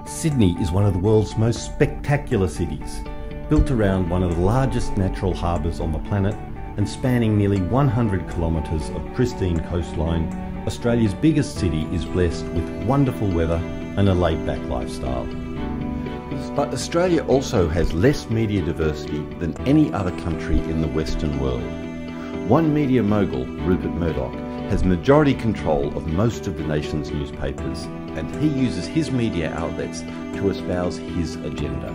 Sydney is one of the world's most spectacular cities, built around one of the largest natural harbours on the planet and spanning nearly 100 kilometres of pristine coastline. Australia's biggest city is blessed with wonderful weather and a laid-back lifestyle. But Australia also has less media diversity than any other country in the Western world. One media mogul, Rupert Murdoch, has majority control of most of the nation's newspapers, and he uses his media outlets to espouse his agenda.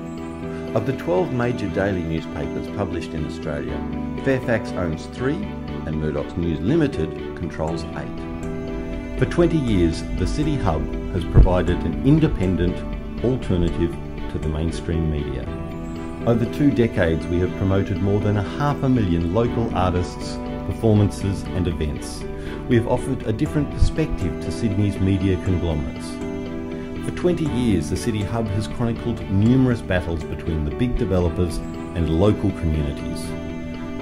Of the 12 major daily newspapers published in Australia, Fairfax owns 3 and Murdoch's News Limited controls 8. For 20 years, the City Hub has provided an independent alternative to the mainstream media. Over 2 decades, we have promoted more than 500,000 local artists, performances and events. We have offered a different perspective to Sydney's media conglomerates. For 20 years, the City Hub has chronicled numerous battles between the big developers and local communities.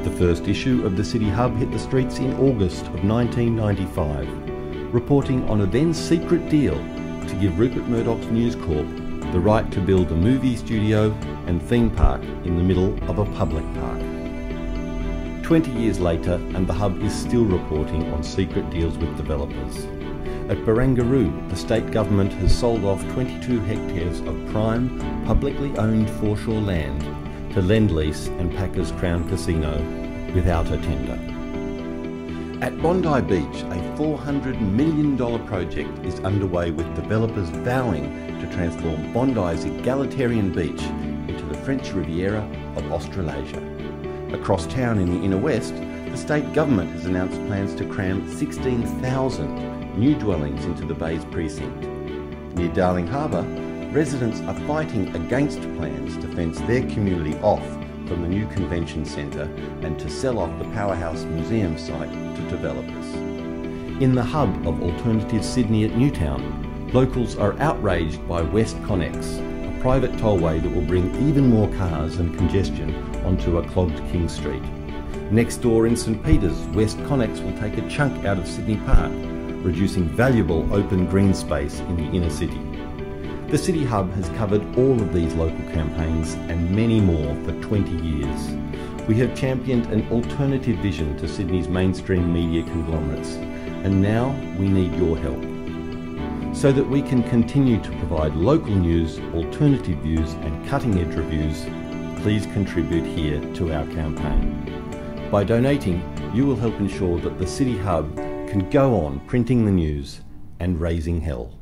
The first issue of the City Hub hit the streets in August of 1995, reporting on a then secret deal to give Rupert Murdoch's News Corp the right to build a movie studio and theme park in the middle of a public park. 20 years later, and the Hub is still reporting on secret deals with developers. At Barangaroo, the state government has sold off 22 hectares of prime, publicly owned foreshore land to Lendlease and Packers Crown Casino without a tender. At Bondi Beach, a $400 million project is underway with developers vowing to transform Bondi's egalitarian beach into the French Riviera of Australasia. Across town in the inner west, the state government has announced plans to cram 16,000 new dwellings into the bay's precinct. Near Darling Harbour, residents are fighting against plans to fence their community off from the new convention centre and to sell off the Powerhouse Museum site to developers. In the hub of alternative Sydney at Newtown, locals are outraged by West Connex, a private tollway that will bring even more cars and congestion onto a clogged King Street. Next door in St Peters, West Connex will take a chunk out of Sydney Park, reducing valuable open green space in the inner city. The City Hub has covered all of these local campaigns and many more for 20 years. We have championed an alternative vision to Sydney's mainstream media conglomerates, and now we need your help. So that we can continue to provide local news, alternative views and cutting-edge reviews, please contribute here to our campaign. By donating, you will help ensure that the City Hub can go on printing the news and raising hell.